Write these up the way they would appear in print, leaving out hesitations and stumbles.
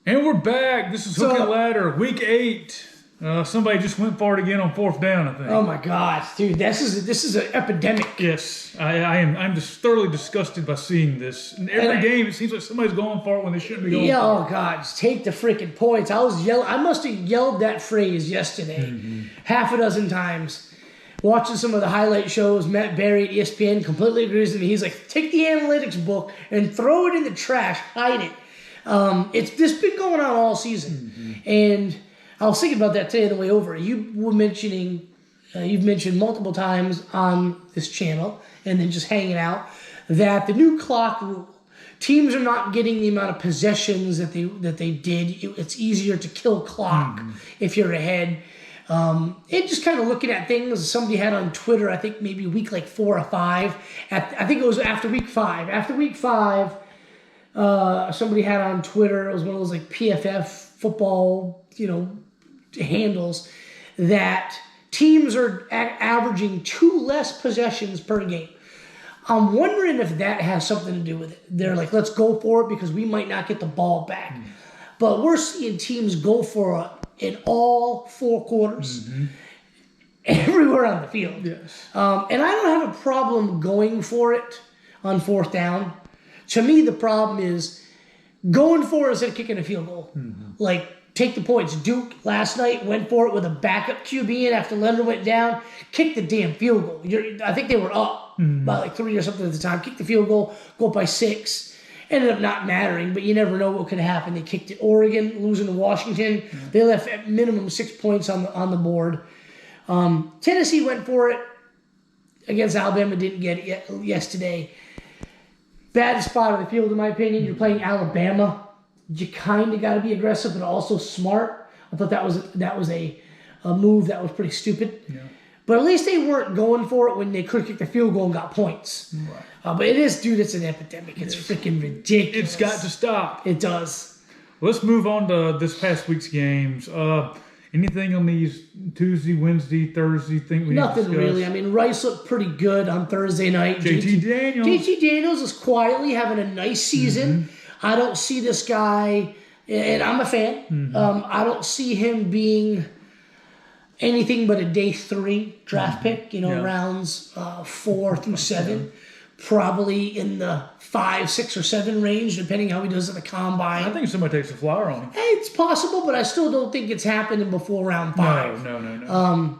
And we're back. This is Hook and Ladder, week 8. Somebody just went for it again on 4th down, I think. Oh my gosh, dude, this is an epidemic. Yes, I'm just thoroughly disgusted by seeing this. In every game, it seems like somebody's going for it when they shouldn't be going for it. Oh god, just take the freaking points. I must have yelled that phrase yesterday, half a dozen times. Watching some of the highlight shows, Matt Berry at ESPN completely agrees with me. He's like, take the analytics book and throw it in the trash, hide it. It's this been going on all season, and I was thinking about that today on the way over. You were mentioning, you've mentioned multiple times on this channel, and then just hanging out, that the new clock rule, teams are not getting the amount of possessions that they did. It's easier to kill clock if you're ahead. And just kind of looking at things somebody had on Twitter, I think maybe week like 4 or 5. I think it was after week 5. After week 5. Somebody had on Twitter, it was one of those like PFF football, handles, that teams are averaging 2 less possessions per game. I'm wondering if that has something to do with it. They're like, let's go for it because we might not get the ball back. But we're seeing teams go for it in all 4 quarters, everywhere on the field. Yes. And I don't have a problem going for it on 4th down. To me, the problem is going for it instead of kicking a field goal. Like, take the points. Duke last night went for it with a backup QB in after Leonard went down. Kicked the damn field goal. I think they were up by like 3 or something at the time. Kicked the field goal, go up by 6. Ended up not mattering, but you never know what could happen. They kicked it Oregon, losing to Washington. They left at minimum 6 points on the board. Tennessee went for it against Alabama, didn't get it yesterday. Bad spot of the field, in my opinion. You're playing Alabama. You kind of got to be aggressive, but also smart. I thought that was a move that was pretty stupid. Yeah. But at least they weren't going for it when they could kick the field goal and got points. Right. But it's an epidemic. It's freaking ridiculous. It's got to stop. It does. Let's move on to this past week's games. Anything on these Tuesday, Wednesday, Thursday? Think we Nothing need to discuss? really. I mean, Rice looked pretty good on Thursday night. JT Daniels is quietly having a nice season. I don't see this guy, and I'm a fan. I don't see him being anything but a day 3 draft pick. Rounds 4 through 7. Probably in the 5, 6, or 7 range, depending how he does at the combine. I think somebody takes a flyer on him. Hey, it's possible, but I still don't think it's happening before round 5. No.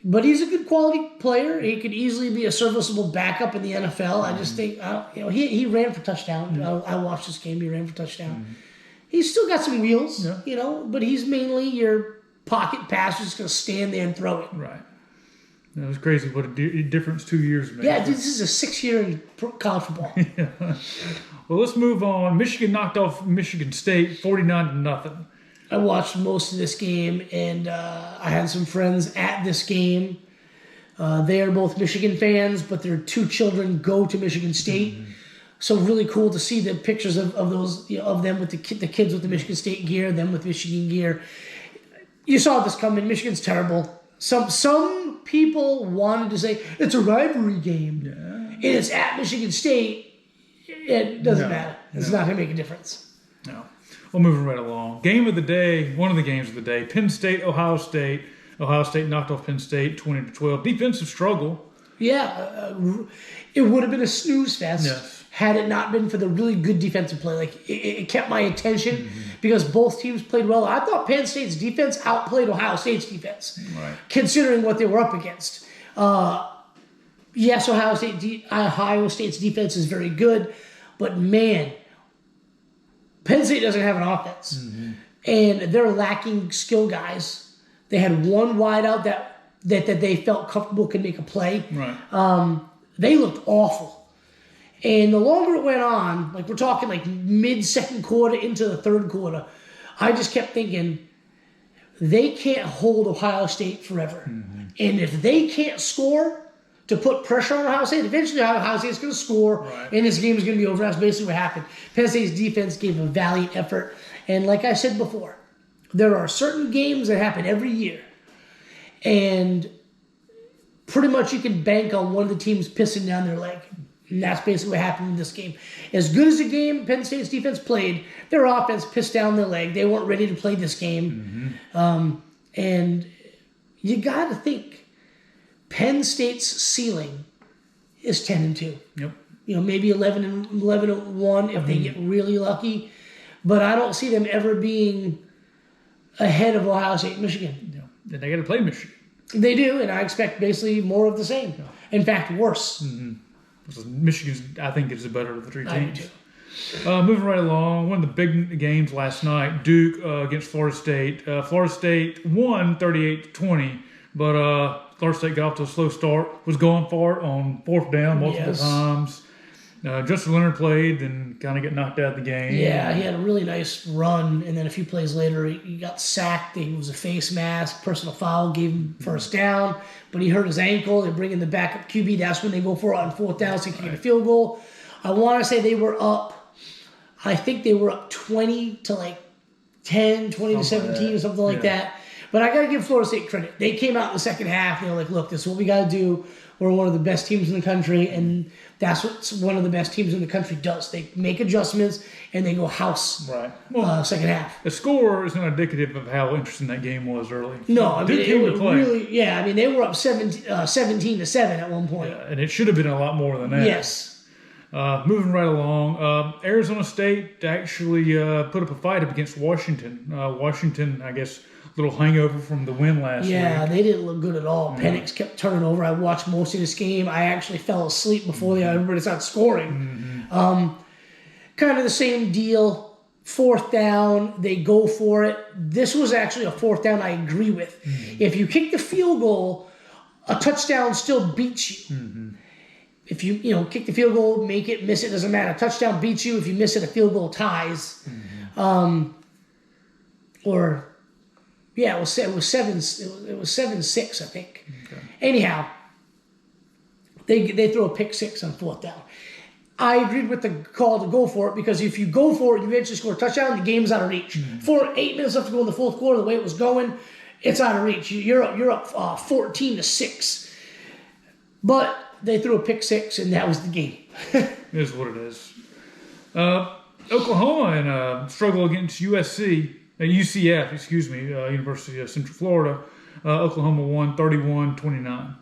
But he's a good quality player. He could easily be a serviceable backup in the NFL. I just think, he ran for touchdown. I watched this game. He ran for touchdown. He's still got some wheels, but he's mainly your pocket passer, just going to stand there and throw it. Right. It was crazy what a difference 2 years made. Yeah, this is a 6-year in college football. Well, let's move on. Michigan knocked off Michigan State 49-0. I watched most of this game, and I had some friends at this game. They are both Michigan fans, but their 2 children go to Michigan State. So really cool to see the pictures of those of them with the kids with the Michigan State gear, them with Michigan gear. You saw this coming. Michigan's terrible. Some people wanted to say it's a rivalry game, and it's at Michigan State. It doesn't matter. It's not going to make a difference. No. We'll move right along. Game of the day, one of the games of the day, Penn State, Ohio State. Ohio State knocked off Penn State 20-12. Defensive struggle. Yeah, it would have been a snooze fest had it not been for the really good defensive play. Like it kept my attention because both teams played well. I thought Penn State's defense outplayed Ohio State's defense, considering what they were up against. Yes, Ohio State's defense is very good, but man, Penn State doesn't have an offense, and they're lacking skill guys. They had one wideout that they felt comfortable could make a play. Right. They looked awful. And the longer it went on, like we're talking like mid-second quarter into the third quarter, I just kept thinking, they can't hold Ohio State forever. And if they can't score to put pressure on Ohio State, eventually Ohio State's going to score, and this game is going to be over. That's basically what happened. Penn State's defense gave a valiant effort. And like I said before, there are certain games that happen every year. And pretty much you can bank on one of the teams pissing down their leg. And that's basically what happened in this game. As good as the game Penn State's defense played, their offense pissed down their leg. They weren't ready to play this game. And you got to think Penn State's ceiling is 10-2. Yep. Maybe 11-1 if they get really lucky. But I don't see them ever being ahead of Ohio State and Michigan. Yeah. Then they got to play Michigan. They do, and I expect basically more of the same. Yeah. In fact, worse. Michigan, I think, is the better of the three teams. I do too. Moving right along, one of the big games last night, Duke against Florida State. Florida State won 38-20, but Florida State got off to a slow start, was going for it on fourth down multiple times. Justin Leonard played and kind of got knocked out of the game. Yeah, he had a really nice run, and then a few plays later, he got sacked. He was a face mask. Personal foul gave him first down, but he hurt his ankle. They bring in the backup QB. That's when they go for it on fourth down so he can get a field goal. I want to say they were up. I think they were up 20 to 10, 20 to 17 or something like that. But I got to give Florida State credit. They came out in the second half. They were like, look, this is what we got to do. We're one of the best teams in the country, and that's what one of the best teams in the country does. They make adjustments, and they go house second half. The score is not indicative of how interesting that game was early. No, I mean, it was really, they were up 17-7 at one point. Yeah, and it should have been a lot more than that. Yes. Moving right along, Arizona State actually put up a fight up against Washington. Washington, I guess, little hangover from the win last week. Yeah, they didn't look good at all. Penix kept turning over. I watched most of this game. I actually fell asleep before everybody started scoring. Kind of the same deal. Fourth down, they go for it. This was actually a fourth down I agree with. If you kick the field goal, a touchdown still beats you. If you kick the field goal, make it, miss it, doesn't matter. A touchdown beats you. If you miss it, a field goal ties. Yeah, it was 7-6, I think. Okay. Anyhow, they throw a pick six on fourth down. I agreed with the call to go for it because if you go for it, you eventually score a touchdown, the game's out of reach. 8 minutes left to go in the fourth quarter, the way it was going, it's out of reach. You're up 14-6. But they threw a pick six, and that was the game. It is what it is. Oklahoma in a struggle against UCF, University of Central Florida. Oklahoma won 31-29.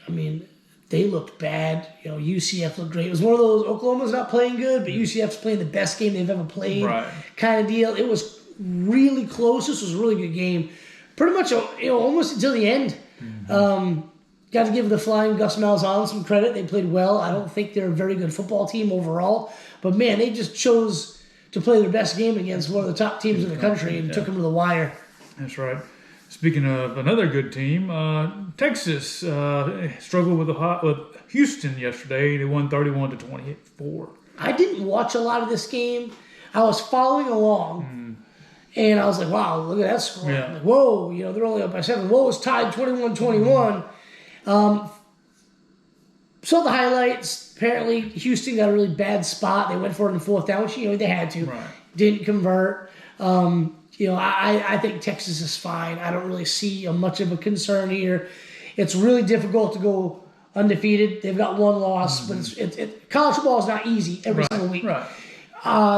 I mean, they looked bad. UCF looked great. It was one of those, Oklahoma's not playing good, but UCF's playing the best game they've ever played kind of deal. It was really close. This was a really good game. Pretty much, almost until the end. Got to give the Flying Gus Malzahn some credit. They played well. I don't think they're a very good football team overall. But, man, they just chose to play their best game against one of the top teams in the country and took them to the wire. That's right. Speaking of another good team, Texas struggled with Houston yesterday. They won 31-24. I didn't watch a lot of this game. I was following along, and I was like, wow, look at that score. Yeah. Like, whoa, they're only up by 7. Whoa, it's tied 21-21. Saw the highlights. Apparently, Houston got a really bad spot. They went for it in fourth down, which they had to. Right. Didn't convert. I think Texas is fine. I don't really see much of a concern here. It's really difficult to go undefeated. They've got one loss, but college football is not easy every single week. Right.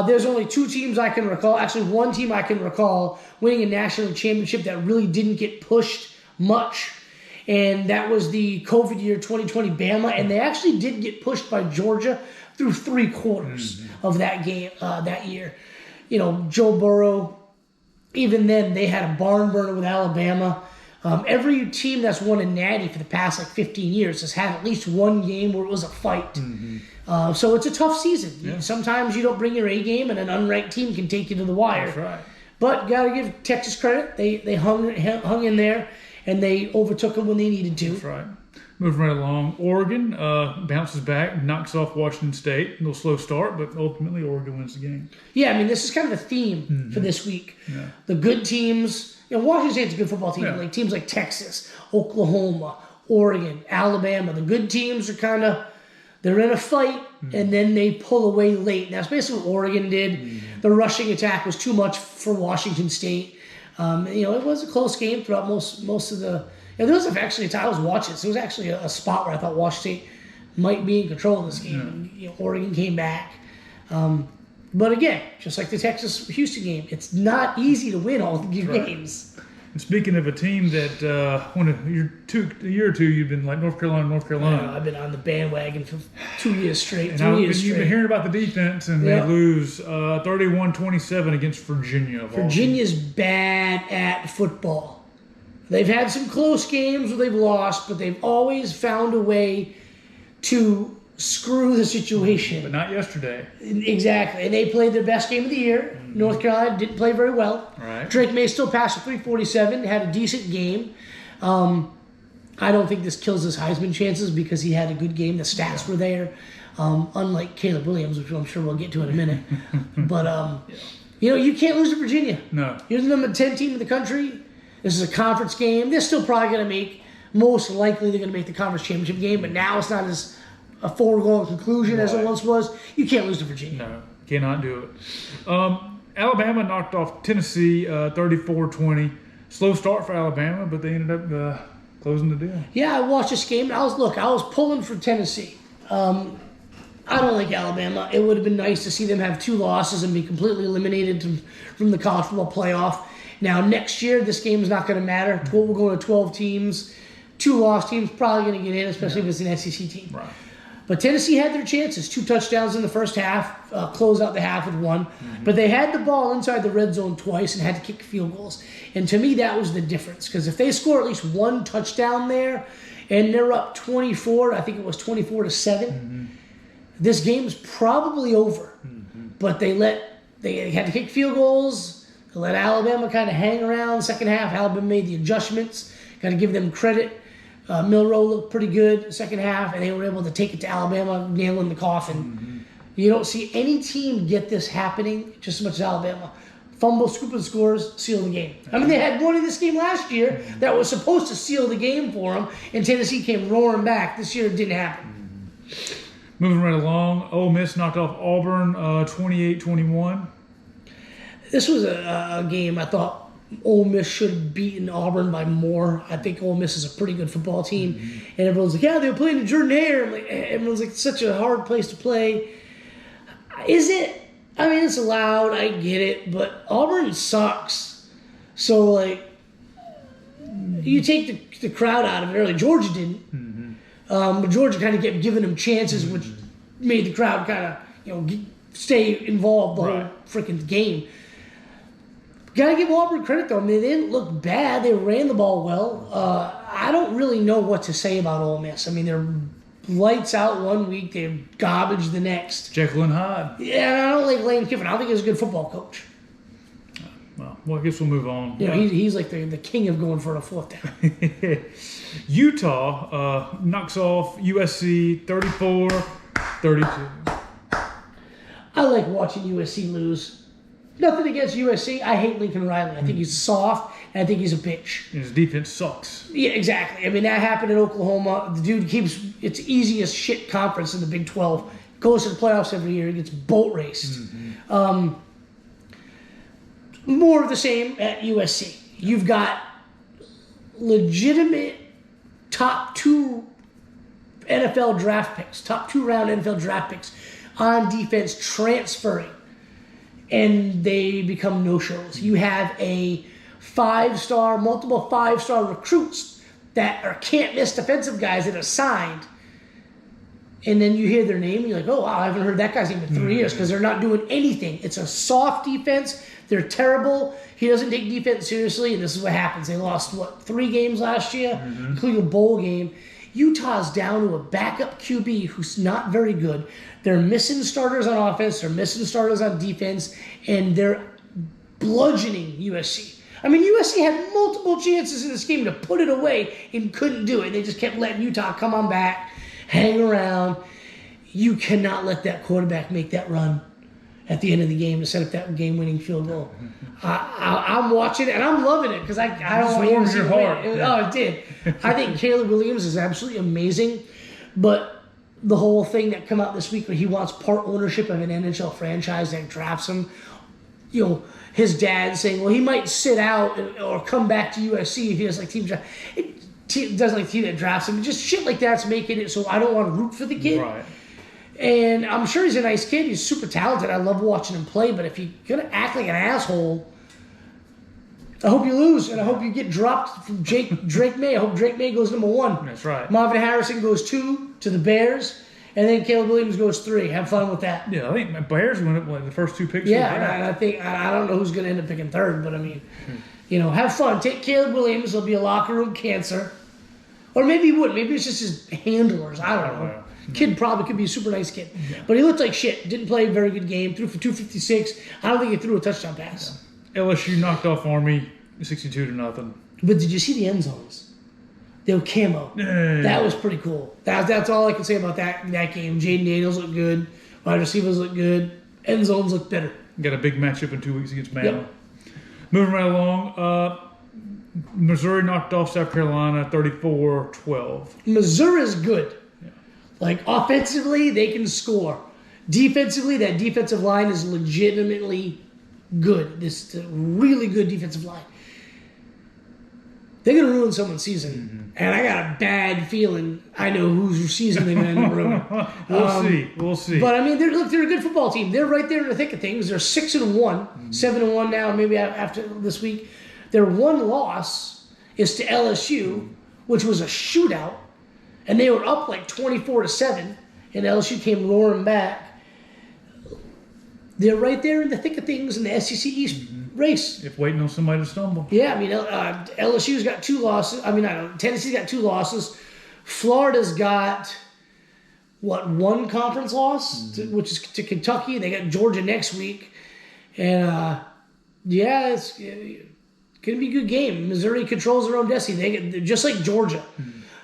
There's only 2 teams I can recall. Actually, one team I can recall winning a national championship that really didn't get pushed much. And that was the COVID year 2020 BAMA, and they actually did get pushed by Georgia through 3 quarters of that game that year. Joe Burrow, even then they had a barn burner with Alabama. Every team that's won a natty for the past 15 years has had at least one game where it was a fight. So it's a tough season. Yeah. Sometimes you don't bring your A game, and an unranked team can take you to the wire. That's right. But got to give Texas credit; they hung in there. And they overtook them when they needed to. That's right. Moving right along. Oregon bounces back, knocks off Washington State. A little slow start, but ultimately Oregon wins the game. Yeah, I mean, this is kind of a theme for this week. Yeah. The good teams. Washington State's a good football team. Yeah. Teams like Texas, Oklahoma, Oregon, Alabama. The good teams are they're in a fight, and then they pull away late. And that's basically what Oregon did. The rushing attack was too much for Washington State. It was a close game throughout most of the. There was actually a time I was watching. So it was actually a spot where I thought Washington State might be in control of this game. And, Oregon came back. But again, just like the Texas-Houston game, it's not easy to win all your games. And speaking of a team that, a year or two, you've been like North Carolina. I've been on the bandwagon for 2 years straight, and 3 years straight. You've been hearing about the defense, and they lose 31-27 against Virginia. Virginia's bad at football. They've had some close games where they've lost, but they've always found a way to screw the situation. But not yesterday. Exactly. And they played their best game of the year. North Carolina didn't play very well. Right. Drake May still passed for 347, had a decent game. I don't think this kills his Heisman chances because he had a good game. The stats were there. Unlike Caleb Williams, which I'm sure we'll get to in a minute. But, you can't lose to Virginia. No. You're the number 10 team in the country. This is a conference game. They're still probably going to make, most likely they're going to make the conference championship game, but now it's not as a foregone conclusion as it once was. You can't lose to Virginia. No, cannot do it. Alabama knocked off Tennessee 34-20. Slow start for Alabama, but they ended up closing the deal. Yeah, I watched this game. I was pulling for Tennessee. I don't like Alabama. It would have been nice to see them have 2 losses and be completely eliminated from the college football playoff. Now, next year, this game is not going to matter. We're going to 12 teams. 2 lost teams probably going to get in, especially if it's an SEC team. Right. But Tennessee had their chances. 2 touchdowns in the first half, closed out the half with 1. But they had the ball inside the red zone twice and had to kick field goals. And to me, that was the difference. Because if they score at least 1 touchdown there and they're up 24, I think it was 24-7, this game's probably over. But they had to kick field goals. They let Alabama kind of hang around. Second half, Alabama made the adjustments. Got to give them credit. Milroe looked pretty good second half, and they were able to take it to Alabama, nail in the coffin. You don't see any team get this happening just as much as Alabama. Fumble, scoop, and scores, seal the game. I mean, they had one in this game last year that was supposed to seal the game for them, and Tennessee came roaring back. This year it didn't happen. Moving right along, Ole Miss knocked off Auburn 28-21. This was a game I thought Ole Miss should have beaten Auburn by more. I think Ole Miss is a pretty good football team. And everyone's like, yeah, they were playing in Jordan-Hare. Everyone's like, it's such a hard place to play. Is it? I mean, it's allowed. I get it. But Auburn sucks. So, you take the crowd out of it early. Georgia didn't. But Georgia kind of kept giving them chances, which made the crowd kind of, stay involved the whole freaking game. Got to give Auburn credit, though. I mean, they didn't look bad. They ran the ball well. I don't really know what to say about Ole Miss. I mean, they're lights out one week. They're garbage the next. Jekyll and Hyde. Yeah, I don't like Lane Kiffin. I don't think he's a good football coach. Well, I guess we'll move on. He's like the king of going for a 4th down. Utah knocks off USC 34-32. I like watching USC lose. Nothing against USC. I hate Lincoln Riley. I think he's soft, and I think he's a bitch. His defense sucks. Yeah, exactly. I mean, that happened in Oklahoma. The dude keeps it's easiest shit conference in the Big 12. Goes to the playoffs every year. He gets boat raced. More of the same at USC. You've got legitimate top 2 NFL draft picks, top 2-round NFL draft picks on defense transferring. And they become no-shows. You have a multiple 5-star recruits that are can't-miss defensive guys that are signed. And then you hear their name, and you're like, oh, wow, I haven't heard that guy's name in 3 years because they're not doing anything. It's a soft defense. They're terrible. He doesn't take defense seriously, and this is what happens. They lost, 3 games last year, including a bowl game. Utah's down to a backup QB who's not very good. They're missing starters on offense. They're missing starters on defense. And they're bludgeoning USC. I mean, USC had multiple chances in this game to put it away and couldn't do it. They just kept letting Utah come on back, hang around. You cannot let that quarterback make that run at the end of the game to set up that game-winning field goal. I'm watching it, and I'm loving it because I don't want warms your heart. Oh, it did. I think Caleb Williams is absolutely amazing, but the whole thing that come out this week where he wants part ownership of an NHL franchise that drafts him, his dad saying, well, he might sit out or come back to USC if he has team draft. doesn't like the team that drafts him. Just shit like that's making it so I don't want to root for the kid. Right. And I'm sure he's a nice kid. He's super talented. I love watching him play. But if you're going to act like an asshole, I hope you lose. And I hope you get dropped from Drake May. I hope Drake May goes number 1. That's right. Marvin Harrison goes 2 to the Bears. And then Caleb Williams goes 3. Have fun with that. Yeah, I think the Bears went up the first 2 picks. Yeah, and I think I don't know who's going to end up picking 3rd, but I mean, have fun. Take Caleb Williams. He'll be a locker room cancer, or maybe he wouldn't. Maybe it's just his handlers. I don't know. Kid probably could be a super nice kid, but he looked like shit. Didn't play a very good game. Threw for 256. I don't think he threw a touchdown pass. LSU knocked off Army 62-0. But did you see the end zones? They were camo. That was pretty cool. That's all I can say about that game. Jaden Daniels looked good. Wide receivers looked good. End zones looked better. Got a big matchup in 2 weeks against BAMA. Yep. Moving right along, Missouri knocked off South Carolina 34-12. Missouri's good. Yeah. Like, offensively, they can score. Defensively, that defensive line is legitimately good. This is a really good defensive line. They're going to ruin someone's season. And I got a bad feeling I know whose season they're going to end up ruining. We'll see. But, I mean, they're a good football team. They're right there in the thick of things. They're 6-1, 7-1 now, maybe after this week. Their one loss is to LSU, which was a shootout. And they were up like 24-7, and LSU came roaring back. They're right there in the thick of things in the SEC East race. If waiting on somebody to stumble. Yeah, I mean, LSU's got 2 losses. I mean, Tennessee's got 2 losses. Florida's got, 1 conference loss, which is to Kentucky. They got Georgia next week. And, it's going to be a good game. Missouri controls their own destiny. They're just like Georgia.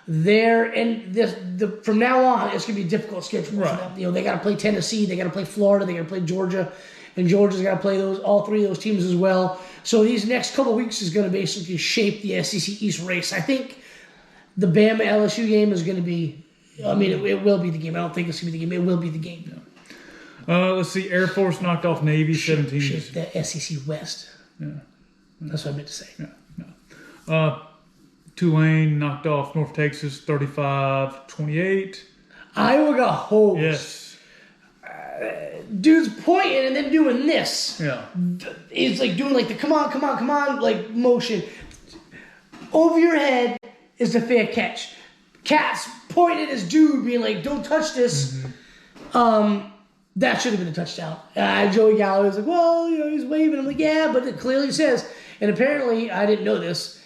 From now on, it's going to be a difficult schedule for them. They got to play Tennessee, they got to play Florida, they got to play Georgia, and Georgia's got to play all 3 of those teams as well. So these next couple of weeks is going to basically shape the SEC East race. I think the Bama LSU game is going to be. I mean, it will be the game. I don't think it's going to be the game. It will be the game. Let's see. Air Force knocked off Navy 17. Shape the SEC West. Yeah, that's what I meant to say. Yeah. Tulane knocked off North Texas 35-28. Iowa got hosed. Yes. Dude's pointing and then doing this. Yeah. It's like doing like the come on, like motion. Over your head is the fair catch. Cat's pointing at his dude being like, don't touch this. That should have been a touchdown. Joey Gallo was like, well, he's waving. I'm like, yeah, but it clearly says. And apparently, I didn't know this.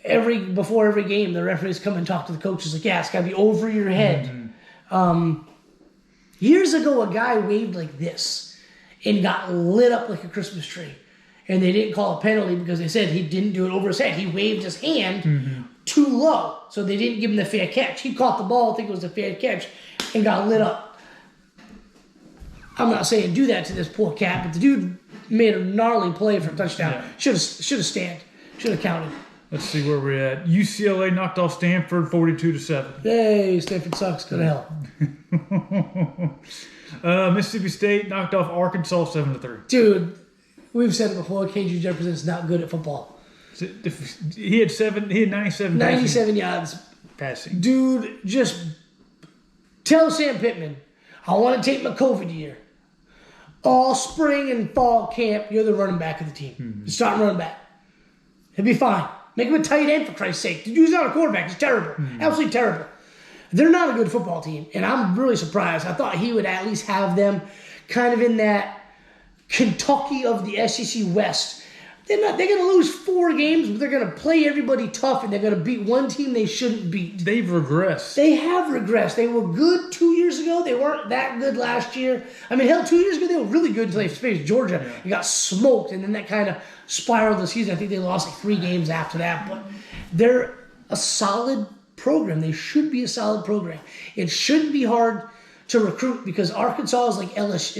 Before every game, the referees come and talk to the coaches like, yeah, it's got to be over your head. Years ago, a guy waved like this and got lit up like a Christmas tree. And they didn't call a penalty because they said he didn't do it over his head. He waved his hand too low, so they didn't give him the fair catch. He caught the ball, I think it was a fair catch, and got lit up. I'm not saying do that to this poor cat, but the dude made a gnarly play for a touchdown. Yeah. Should have counted. Let's see where we're at. UCLA knocked off Stanford 42-7. Hey, Stanford sucks. Go to hell. Mississippi State knocked off Arkansas 7-3. Dude, we've said it before. KJ Jefferson is not good at football. He had 97 yards passing. Dude, just tell Sam Pittman, I want to take my COVID year. All spring and fall camp, you're the running back of the team. You're starting running back. He'll be fine. Make him a tight end, for Christ's sake. The dude's not a quarterback. He's terrible. Absolutely terrible. They're not a good football team, and I'm really surprised. I thought he would at least have them kind of in that Kentucky of the SEC West. They're going to lose 4 games, but they're going to play everybody tough, and they're going to beat one team they shouldn't beat. They've regressed. They have regressed. They were good 2 years ago. They weren't that good last year. I mean, hell, 2 years ago, they were really good until they faced Georgia and got smoked, and then that kind of spiraled the season. I think they lost like 3 games after that, but they're a solid program. They should be a solid program. It shouldn't be hard to recruit because Arkansas is like LSU,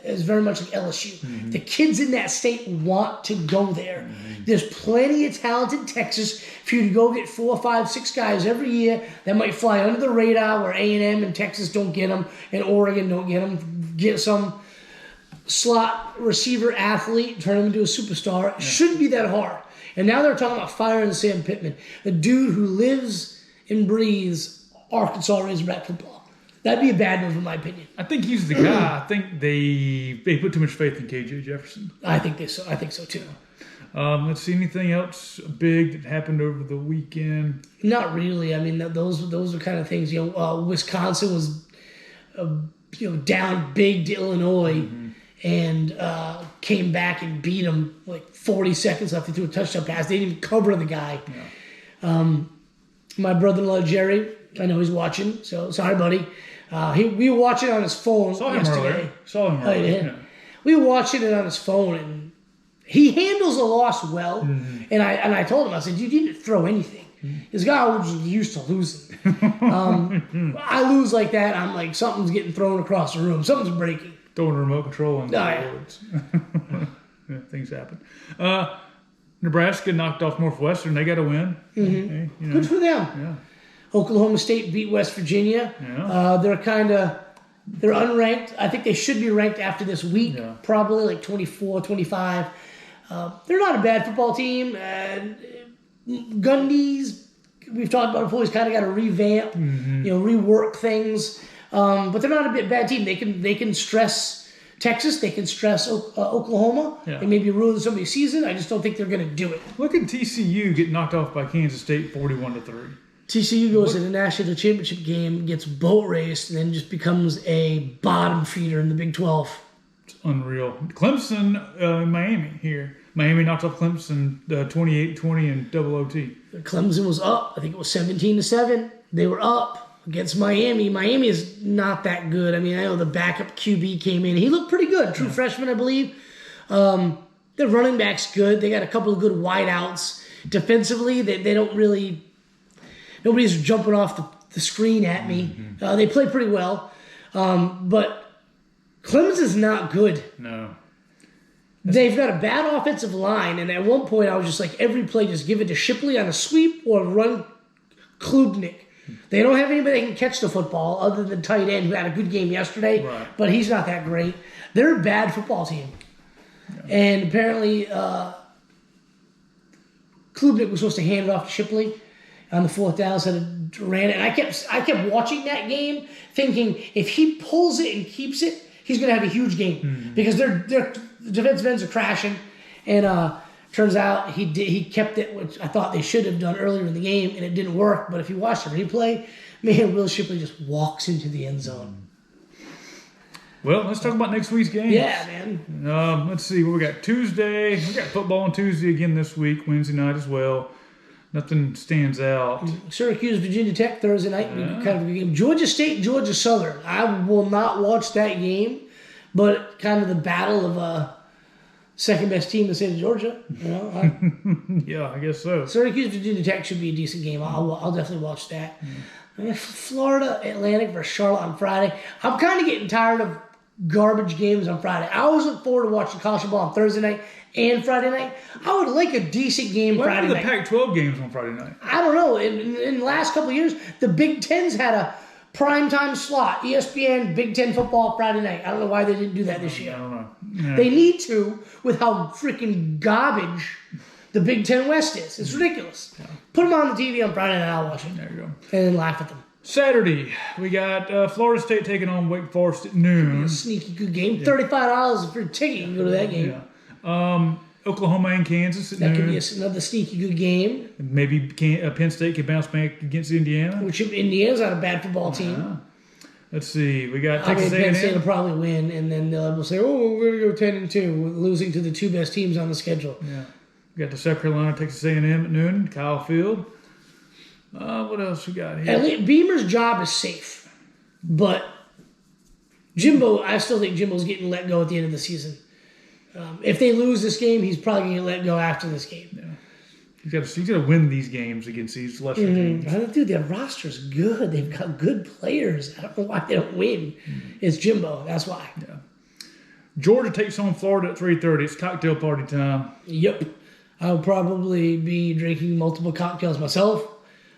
is very much like LSU. The kids in that state want to go there. There's plenty of talent in Texas for you to go get 4, 5, 6 guys every year that might fly under the radar where A&M and Texas don't get them and Oregon don't get them. Get some slot receiver athlete, turn him into a superstar. It shouldn't be that hard. And now they're talking about firing Sam Pittman, a dude who lives and breathes Arkansas Razorback football. That'd be a bad move, in my opinion. I think he's the guy. I think they put too much faith in KJ Jefferson. I think so too. Let's see, anything else big that happened over the weekend? Not really. I mean, those are kind of things. Wisconsin was down big to Illinois and came back and beat them like 40 seconds left. They threw a touchdown pass. They didn't even cover the guy. Yeah. My brother-in-law Jerry, I know he's watching. So sorry, buddy. We were watching it on his phone yesterday. Saw him earlier. Yeah. We were watching it on his phone, and he handles a loss well. And I told him, I said, you didn't throw anything. This guy was used to losing. I lose like that, I'm like, something's getting thrown across the room. Something's breaking. Throwing a remote control on the boards. Yeah, things happen. Nebraska knocked off Northwestern. They got a win. Okay, Good for them. Yeah. Oklahoma State beat West Virginia. Yeah. They're unranked. I think they should be ranked after this week. Yeah. Probably like 24, 25. They're not a bad football team. Gundy's, we've talked about before, he's kind of got to revamp, rework things. But they're not a bad team. They can stress Texas. They can stress Oklahoma. Yeah. They maybe ruin somebody's season. I just don't think they're going to do it. Look at TCU get knocked off by Kansas State 41-3. TCU goes to the national championship game, gets boat raced, and then just becomes a bottom feeder in the Big 12. It's unreal. Clemson, Miami here. Miami knocked off Clemson 28-20 in double OT. Clemson was up. I think it was 17-7. They were up against Miami. Miami is not that good. I mean, I know the backup QB came in. He looked pretty good. True freshman, I believe. Their running back's good. They got a couple of good wideouts. Defensively, they don't really... Nobody's jumping off the screen at me. They play pretty well. But Clemson's not good. No. They've got a bad offensive line, and at one point I was just like, every play just give it to Shipley on a sweep or run Klubnik. They don't have anybody that can catch the football other than tight end who had a good game yesterday, but he's not that great. They're a bad football team. Yeah. And apparently Klubnik was supposed to hand it off to Shipley on the fourth down, so it ran it. And I kept watching that game thinking if he pulls it and keeps it, he's going to have a huge game because their defensive ends are crashing. And turns out he kept it, which I thought they should have done earlier in the game, and it didn't work. But if you watch the replay, man, Will Shipley just walks into the end zone. Well, let's talk about next week's games. Yeah, man. Let's see what we got. Tuesday, we got football on Tuesday again this week, Wednesday night as well. Nothing stands out. Syracuse, Virginia Tech, Thursday night. Kind of a game. Georgia State, Georgia Southern. I will not watch that game, but kind of the battle of second best team in the state of Georgia. Yeah, I guess so. Syracuse, Virginia Tech should be a decent game. I'll definitely watch that. Florida Atlantic versus Charlotte on Friday. I'm kind of getting tired of garbage games on Friday. I always look forward to watching college football on Thursday night and Friday night. I would like a decent game Friday night. What are the Pac-12 games on Friday night? I don't know. In the last couple of years, the Big Ten's had a primetime slot. ESPN, Big Ten football Friday night. I don't know why they didn't do that this year. I don't know. Yeah. They need to with how freaking garbage the Big Ten West is. It's ridiculous. Yeah. Put them on the TV on Friday night. I'll watch it. There you go. And then laugh at them. Saturday, we got Florida State taking on Wake Forest at noon. A sneaky good game. $35 for a ticket. You can go to that game. Yeah. Oklahoma and Kansas at noon. That could be another sneaky good game. Maybe Penn State could bounce back against Indiana. Which Indiana's not a bad football team. Let's see. We got Texas A&M. Penn State will probably win, and then they'll say, "Oh, we're going to go 10-2, losing to the two best teams on the schedule." Yeah. We got the South Carolina, Texas A&M at noon. Kyle Field. What else we got here? Beamer's job is safe, but I still think Jimbo's getting let go at the end of the season. If they lose this game, he's probably going to get let go after this game. Yeah. He's got to win these games against these lesser teams. Dude, their roster's good. They've got good players. I don't know why they don't win. It's Jimbo. That's why. Yeah. Georgia takes on Florida at 3:30. It's cocktail party time. Yep. I'll probably be drinking multiple cocktails myself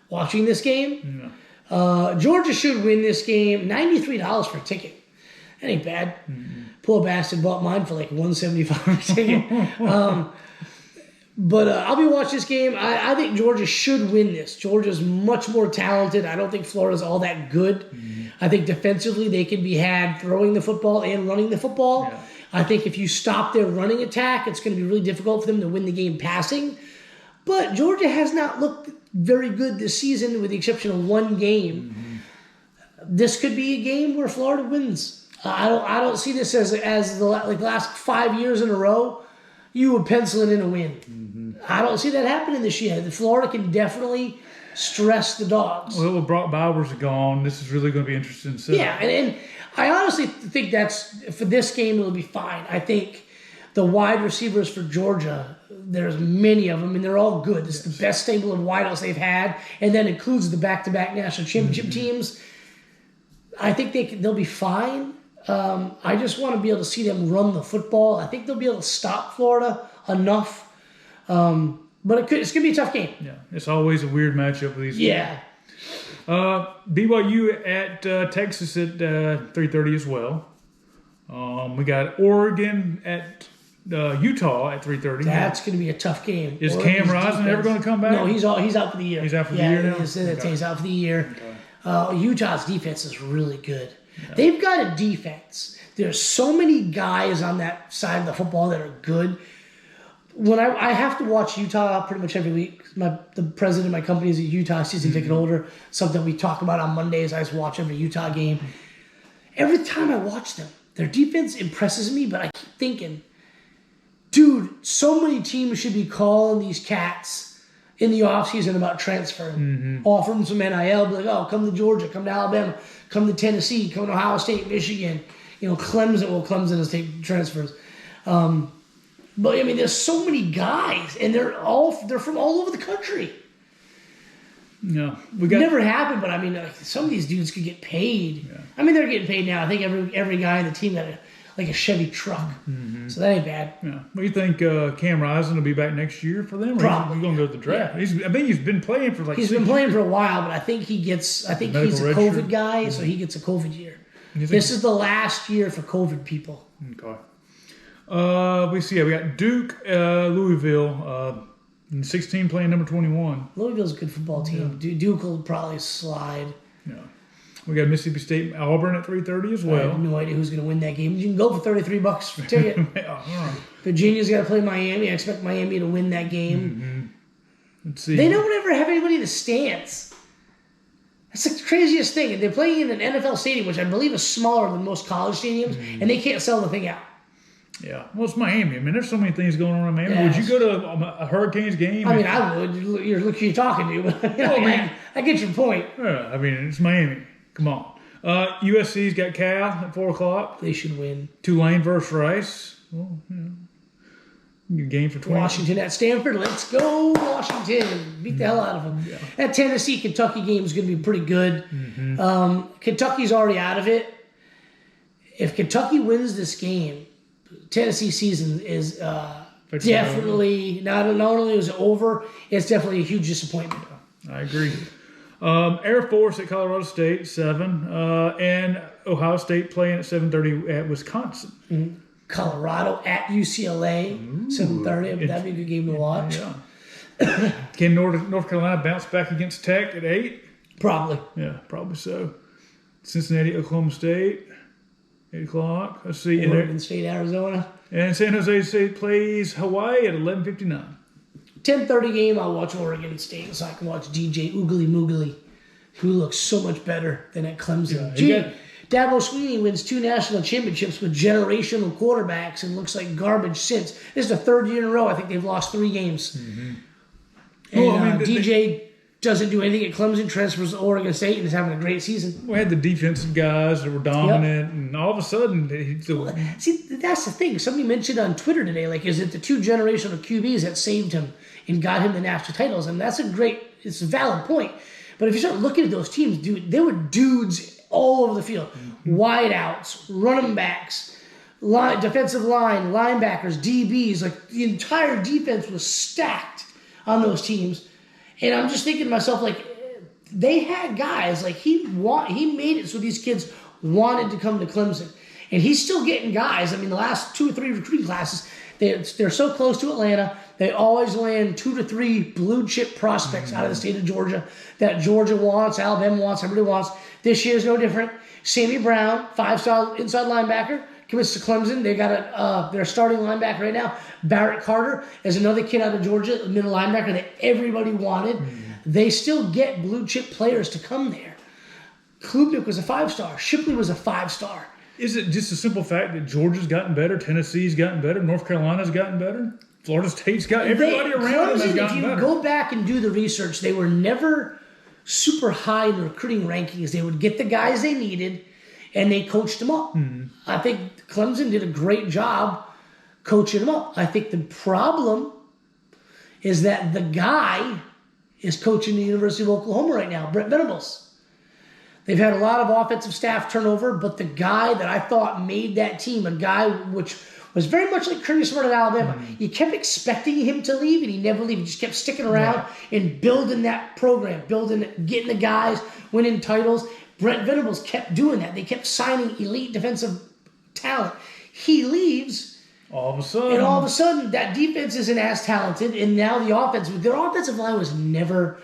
watching this game. Yeah. Georgia should win this game. $93 for a ticket. That ain't bad. Poor bastard bought mine for like $175 a ticket. But I'll be watching this game. I think Georgia should win this. Georgia's much more talented. I don't think Florida's all that good. I think defensively they can be had throwing the football and running the football. Yeah. I think if you stop their running attack, it's going to be really difficult for them to win the game passing. But Georgia has not looked very good this season with the exception of one game. This could be a game where Florida wins. I don't see this as the last 5 years in a row. You would pencil it in a win. I don't see that happening this year. Florida can definitely stress the Dogs. Well, with Brock Bowers gone, this is really going to be interesting. So. Yeah, and I honestly think that's, for this game, it'll be fine. I think the wide receivers for Georgia, there's many of them, and they're all good. This is the best stable of wideouts they've had, and that includes the back-to-back national championship teams. I think they'll be fine. I just want to be able to see them run the football. I think they'll be able to stop Florida enough. But it's going to be a tough game. Yeah, it's always a weird matchup with these. Yeah. BYU at Texas at 3:30 as well. We got Oregon at Utah at 3:30. That's going to be a tough game. Is Cam Rising ever going to come back? No, he's out for the year. He's out for the year now? He's out for the year. Utah's defense is really good. Yeah. They've got a defense. There's so many guys on that side of the football that are good. When I have to watch Utah pretty much every week. The president of my company is a Utah season ticket holder. Something we talk about on Mondays. I just watch every Utah game. Every time I watch them, their defense impresses me, but I keep thinking, dude, so many teams should be calling these cats in the offseason about transferring. Offer them some NIL, be like, oh, come to Georgia, come to Alabama, come to Tennessee, come to Ohio State, Michigan. Clemson has taken transfers. But I mean, there's so many guys, and they're from all over the country. No, never happened, but I mean, some of these dudes could get paid. Yeah. I mean, they're getting paid now. I think every guy in the team got a Chevy truck, so that ain't bad. Yeah. What do you think? Cam Rising will be back next year for them? Or probably. He's going to go to the draft. Yeah. I think he's been playing for He's been playing for a while, but I think he's a COVID guy, so he gets a COVID year. This is the last year for COVID people. Okay. We got Duke, Louisville, 16 playing number 21. Louisville's a good football team. Yeah. Duke will probably slide. Yeah. We got Mississippi State, Auburn at 3:30 as well. I have no idea who's going to win that game. You can go for $33 for a ticket. Yeah. Virginia's got to play Miami. I expect Miami to win that game. Let's see. They don't ever have anybody in the stands. That's the craziest thing. And they're playing in an NFL stadium, which I believe is smaller than most college stadiums, and they can't sell the thing out. Yeah, well, it's Miami. I mean, there's so many things going on in Miami. Yeah, would you go to a Hurricanes game? I mean, I would. You're talking to, but I get your point. Yeah, I mean, it's Miami. Come on. USC's got Cal at 4 o'clock. They should win. Tulane versus Rice. Well, good game for 20. Washington at Stanford. Let's go, Washington. Beat the hell out of them. Yeah. That Tennessee-Kentucky game is going to be pretty good. Kentucky's already out of it. If Kentucky wins this game, Tennessee season is definitely, not only is it over, it's definitely a huge disappointment. I agree. Air Force at Colorado State, 7. And Ohio State playing at 7:30 at Wisconsin. Colorado at UCLA, 7:30. That'd be a good game to watch. Yeah. Can North Carolina bounce back against Tech at 8? Probably. Yeah, probably so. Cincinnati, Oklahoma State, 8 o'clock. Let's see. Oregon State, Arizona. And San Jose State plays Hawaii at 11:59. 10:30 game, I'll watch Oregon State so I can watch DJ Oogly Moogly, who looks so much better than at Clemson. Dabo Swinney wins 2 national championships with generational quarterbacks and looks like garbage since. This is the 3rd year in a row. I think they've lost 3 games. And DJ doesn't do anything at Clemson, transfers to Oregon State, and is having a great season. We had the defensive guys that were dominant, and all of a sudden... See, that's the thing. Somebody mentioned on Twitter today, is it the 2 generational QBs that saved him and got him the national titles? And that's it's a valid point. But if you start looking at those teams, dude, there were dudes all over the field. Wideouts, running backs, defensive line, linebackers, DBs. The entire defense was stacked on those teams. And I'm just thinking to myself, they had guys, he made it so these kids wanted to come to Clemson. And he's still getting guys. I mean, the last 2 or 3 recruiting classes, they're so close to Atlanta. They always land 2 to 3 blue chip prospects out of the state of Georgia that Georgia wants, Alabama wants, everybody wants. This year's no different. Sammy Brown, 5-star inside linebacker, commits to Clemson. They got their starting linebacker right now. Barrett Carter is another kid out of Georgia, middle linebacker that everybody wanted. They still get blue chip players to come there. Klubnik was a 5-star. Shipley was a 5-star. Is it just a simple fact that Georgia's gotten better, Tennessee's gotten better, North Carolina's gotten better, Florida State's got everybody around them has gotten better? If you go back and do the research, they were never super high in the recruiting rankings. They would get the guys they needed, and they coached them up. I think Clemson did a great job coaching them up. I think the problem is that the guy is coaching the University of Oklahoma right now, Brent Venables. They've had a lot of offensive staff turnover, but the guy that I thought made that team, a guy which was very much like Curtis Smart at Alabama, you kept expecting him to leave, and he never leave. He just kept sticking around and building that program, getting the guys, winning titles. Brent Venables kept doing that. They kept signing elite defensive talent. He leaves, all of a sudden, that defense isn't as talented, and now their offensive line was never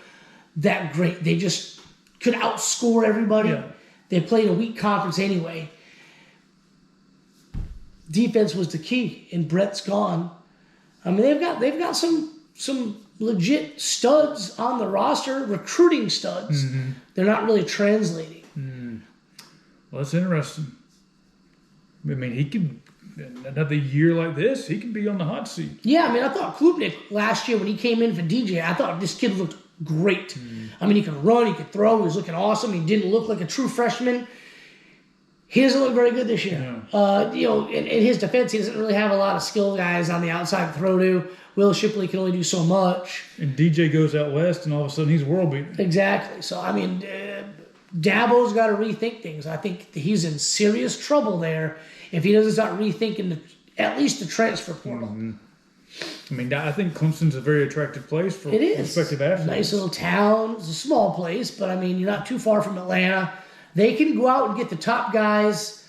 that great. They just could outscore everybody. Yeah. They played a weak conference anyway. Defense was the key, and Brett's gone. I mean, they've got some legit studs on the roster, recruiting studs. They're not really translating. Well, that's interesting. I mean, he could, another year like this, he could be on the hot seat. Yeah, I mean, I thought Klubnik last year when he came in for DJ, I thought this kid looked great. I mean, he could run, he could throw, he was looking awesome. He didn't look like a true freshman. He doesn't look very good this year. In his defense, he doesn't really have a lot of skill guys on the outside to throw to. Will Shipley can only do so much. And DJ goes out west, and all of a sudden he's world beater. Exactly. So, I mean, Dabo's got to rethink things. I think he's in serious trouble there if he doesn't start rethinking at least the transfer portal. I mean, I think Clemson's a very attractive place for prospective athletes. Nice little town. It's a small place, but, I mean, you're not too far from Atlanta. They can go out and get the top guys,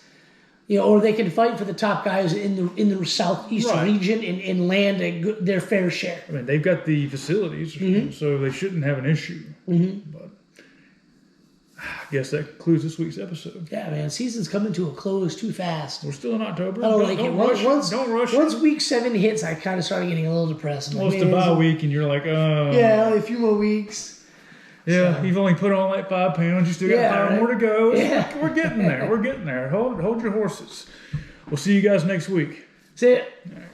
or they can fight for the top guys in the southeastern region and land their fair share. I mean, they've got the facilities, so they shouldn't have an issue. But I guess that concludes this week's episode. Yeah, man, season's coming to a close too fast. We're still in October. I don't like it. Don't rush. Once week 7 hits, I kind of started getting a little depressed. Well, it's the bye week, and you're like, oh. Yeah, only a few more weeks. Yeah, you've only put on like 5 pounds. You still got 5 more to go. Yeah. We're getting there. Hold your horses. We'll see you guys next week. See ya. All right.